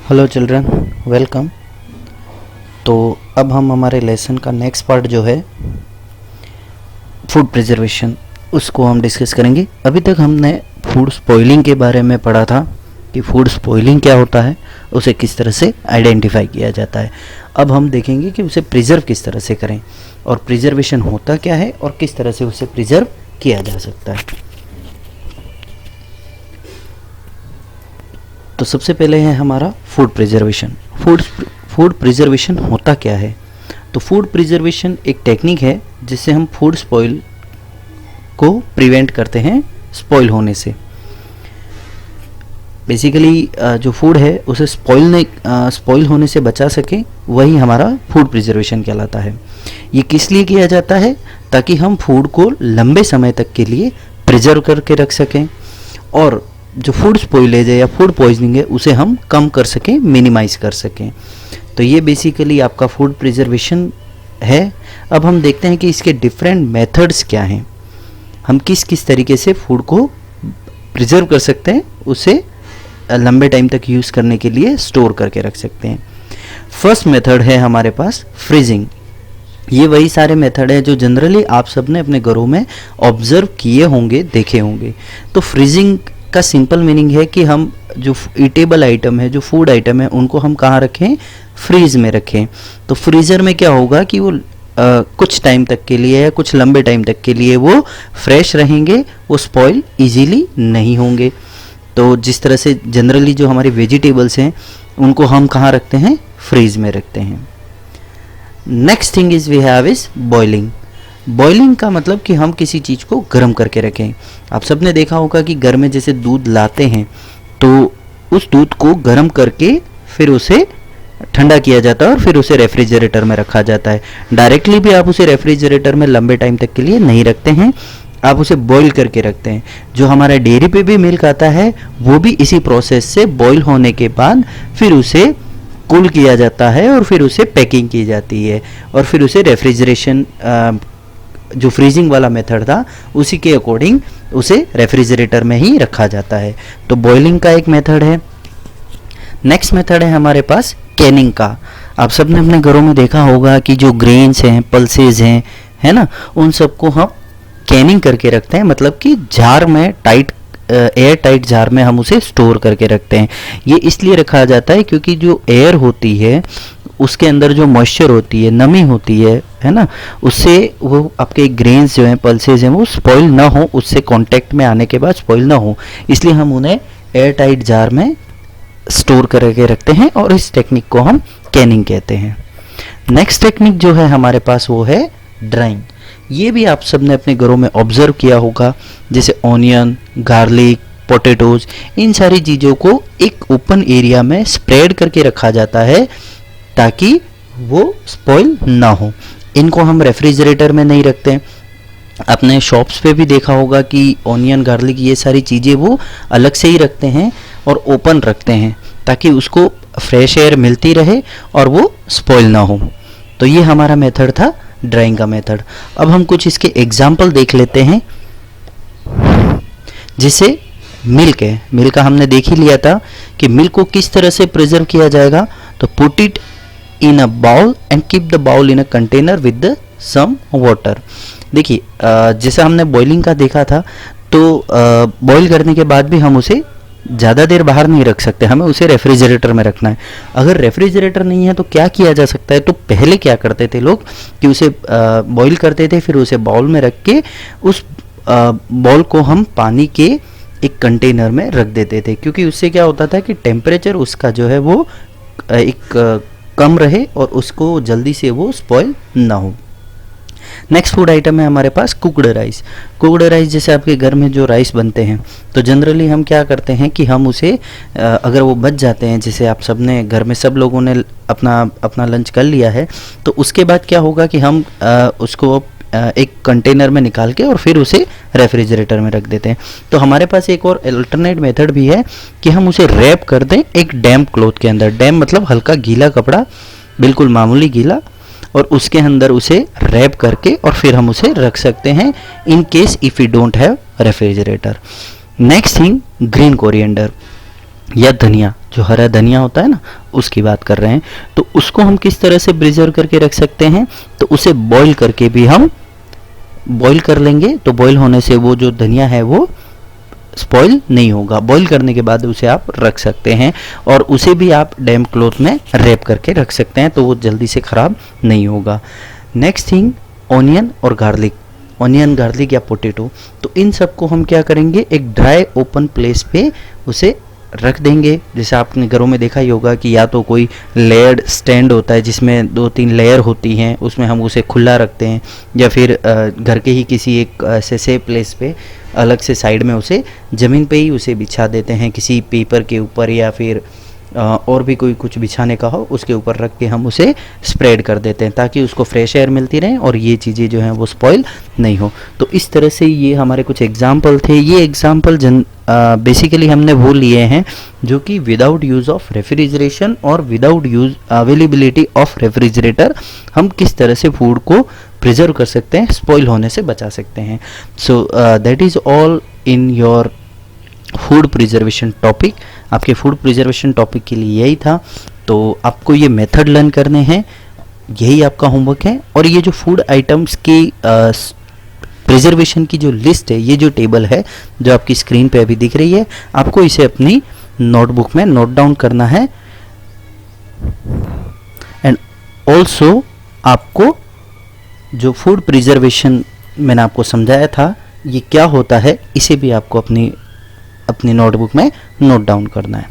Hello children, welcome. तो अब हम हमारे लेसन का नेक्स्ट पार्ट जो है फूड प्रिजर्वेशन, उसको हम डिस्कस करेंगे। अभी तक हमने फूड स्पॉइलिंग के बारे में पढ़ा था कि फूड स्पॉइलिंग क्या होता है, उसे किस तरह से आइडेंटिफाई किया जाता है। अब हम देखेंगे कि उसे प्रिजर्व किस तरह से करें और प्रिजर्वेशन होता क्या है और किस तरह से उसे प्रिजर्व किया जा सकता है। तो सबसे पहले है हमारा फूड प्रिजर्वेशन। फूड प्रिजर्वेशन होता क्या है? तो फूड प्रिजर्वेशन एक टेक्निक है जिससे हम फूड स्पॉइल को प्रिवेंट करते हैं स्पॉइल होने से। बेसिकली जो फूड है उसे स्पॉइल होने से बचा सके, वही हमारा फूड प्रिजर्वेशन कहलाता है। ये किस लिए किया जाता है? ताकि हम फूड को लंबे समय तक के लिए प्रिजर्व करके रख सकें और जो फूड स्पॉइलेज है या फूड पॉइजनिंग है उसे हम कम कर सकें, मिनिमाइज कर सकें। तो ये बेसिकली आपका फूड प्रिजर्वेशन है। अब हम देखते हैं कि इसके डिफरेंट मेथड्स क्या हैं, हम किस किस तरीके से फूड को प्रिजर्व कर सकते हैं, उसे लंबे टाइम तक यूज़ करने के लिए स्टोर करके रख सकते हैं। फर्स्ट मेथड है हमारे पास फ्रीजिंग। ये वही सारे मेथड है जो जनरली आप सब ने अपने घरों में ऑब्जर्व किए होंगे, देखे होंगे। तो फ्रीजिंग का सिंपल मीनिंग है कि हम जो ईटेबल आइटम है, जो फूड आइटम है, उनको हम कहाँ रखें? फ्रीज में रखें। तो फ्रीज़र में क्या होगा कि वो कुछ टाइम तक के लिए या कुछ लंबे टाइम तक के लिए वो फ्रेश रहेंगे, वो स्पॉइल इजीली नहीं होंगे। तो जिस तरह से जनरली जो हमारे वेजिटेबल्स हैं उनको हम कहाँ रखते हैं? फ्रीज में रखते हैं। Next thing is we have is boiling. Boiling का मतलब कि हम किसी चीज़ को गर्म करके रखें। आप सब ने देखा होगा कि घर में जैसे दूध लाते हैं तो उस दूध को गर्म करके फिर उसे ठंडा किया जाता है और फिर उसे रेफ्रिजरेटर में रखा जाता है। डायरेक्टली भी आप उसे रेफ्रिजरेटर में लंबे टाइम तक के लिए नहीं रखते हैं, आप उसे बॉईल करके रखते हैं। जो हमारा डेयरी पे भी मिल्क आता है वो भी इसी प्रोसेस से बॉईल होने के बाद फिर उसे कूल किया जाता है और फिर उसे पैकिंग की जाती है और फिर उसे रेफ्रिजरेशन, जो फ्रीजिंग वाला मेथड था उसी के अकॉर्डिंग उसे रेफ्रिजरेटर में ही रखा जाता है। तो बॉइलिंग का एक मेथड है। नेक्स्ट मेथड है हमारे पास कैनिंग का। आप सब ने अपने घरों में देखा होगा कि जो ग्रेन्स हैं, पल्सेज हैं, है ना, उन सबको हम कैनिंग करके रखते हैं, मतलब कि जार में एयर टाइट जार में हम उसे स्टोर करके रखते हैं। ये इसलिए रखा जाता है क्योंकि जो एयर होती है उसके अंदर जो मॉइस्चर होती है, नमी होती है ना, उससे वो आपके ग्रेन्स जो हैं, पल्सेज हैं, वो स्पॉइल ना हो, उससे कांटेक्ट में आने के बाद स्पॉइल ना हो, इसलिए हम उन्हें एयर टाइट जार में स्टोर करके रखते हैं और इस टेक्निक को हम कैनिंग कहते हैं। नेक्स्ट टेक्निक जो है हमारे पास वो है ड्राइंग। ये भी आप सब ने अपने घरों में ऑब्जर्व किया होगा, जैसे ऑनियन, गार्लिक, पोटैटोज, इन सारी चीज़ों को एक ओपन एरिया में स्प्रेड करके रखा जाता है ताकि वो स्पॉइल ना हो। इनको हम रेफ्रिजरेटर में नहीं रखते। अपने शॉप्स पे भी देखा होगा कि ऑनियन, गार्लिक, ये सारी चीज़ें वो अलग से ही रखते हैं और ओपन रखते हैं ताकि उसको फ्रेश एयर मिलती रहे और वो स्पॉइल ना हो। तो ये हमारा मेथड था ड्राइंग का मेथड। अब हम कुछ इसके एग्जाम्पल देख लेते हैं। जैसे मिल्क है, मिल्क का हमने देख ही लिया था कि मिल्क को किस तरह से प्रिजर्व किया जाएगा। तो put it in a bowl and keep the bowl in a container with some water. देखिए, जैसा हमने बॉइलिंग का देखा था, तो बॉईल करने के बाद भी हम उसे ज़्यादा देर बाहर नहीं रख सकते, हमें उसे रेफ्रिजरेटर में रखना है। अगर रेफ्रिजरेटर नहीं है तो क्या किया जा सकता है? तो पहले क्या करते थे लोग कि उसे बॉईल करते थे, फिर उसे बाउल में रख के उस बाउल को हम पानी के एक कंटेनर में रख देते थे, क्योंकि उससे क्या होता था कि टेम्परेचर उसका जो है वो एक कम रहे और उसको जल्दी से वो स्पॉइल ना हो। नेक्स्ट फूड आइटम है हमारे पास कुकड राइस। कुकड राइस जैसे आपके घर में जो राइस बनते हैं, तो जनरली हम क्या करते हैं कि हम उसे अगर वो बच जाते हैं, जैसे आप सब ने घर में सब लोगों ने अपना लंच कर लिया है, तो उसके बाद क्या होगा कि हम उसको एक कंटेनर में निकाल के और फिर उसे रेफ्रिजरेटर में रख देते हैं। तो हमारे पास एक और अल्टरनेट मेथड भी है कि हम उसे रैप कर दें एक डैम्प क्लॉथ के अंदर। डैम्प मतलब हल्का गीला कपड़ा, बिल्कुल मामूली गीला, और उसके अंदर उसे रैप करके और फिर हम उसे रख सकते हैं in case if you don't have refrigerator. Next thing, green coriander. या धनिया, जो हरा धनिया होता है ना, उसकी बात कर रहे हैं, तो उसको हम किस तरह से प्रिजर्व करके रख सकते हैं, तो उसे बॉईल करके भी हम बॉईल कर लेंगे, तो बॉईल होने से वो जो धनिया है वो स्पॉइल नहीं होगा। बॉईल करने के बाद उसे आप रख सकते हैं, और उसे भी आप डैम्प क्लॉथ में रैप करके रख सकते हैं, तो वो जल्दी से ख़राब नहीं होगा। नेक्स्ट थिंग, ऑनियन और गार्लिक, ऑनियन, गार्लिक या पोटैटो, तो इन सबको हम क्या करेंगे, एक ड्राई ओपन प्लेस पे उसे रख देंगे। जैसे आपने घरों में देखा ही होगा कि या तो कोई लेयर्ड स्टैंड होता है जिसमें 2-3 लेयर होती हैं, उसमें हम उसे खुला रखते हैं, या फिर घर के ही किसी एक ऐसे सेफ प्लेस पे अलग से साइड में उसे ज़मीन पे ही उसे बिछा देते हैं, किसी पेपर के ऊपर, या फिर और भी कोई कुछ बिछाने का हो उसके ऊपर रख के हम उसे स्प्रेड कर देते हैं, ताकि उसको फ्रेश एयर मिलती रहे और ये चीज़ें जो हैं वो स्पॉइल नहीं हो। तो इस तरह से ये हमारे कुछ एग्जाम्पल थे। ये एग्जाम्पल बेसिकली हमने वो लिए हैं जो कि विदाउट यूज़ ऑफ रेफ्रिजरेशन और without use availability of refrigerator हम किस तरह से फूड को प्रिजर्व कर सकते हैं, स्पॉइल होने से बचा सकते हैं। So that is all in your food preservation topic. आपके फूड प्रिजर्वेशन टॉपिक के लिए यही था। तो आपको ये मेथड लर्न करने हैं, यही आपका होमवर्क है। और ये जो फूड आइटम्स की प्रिजर्वेशन की जो लिस्ट है, ये जो टेबल है जो आपकी स्क्रीन पे अभी दिख रही है, आपको इसे अपनी नोटबुक में नोट डाउन करना है। एंड ऑल्सो आपको जो फूड प्रिजर्वेशन मैंने आपको समझाया था ये क्या होता है, इसे भी आपको अपनी नोटबुक में नोट डाउन करना है।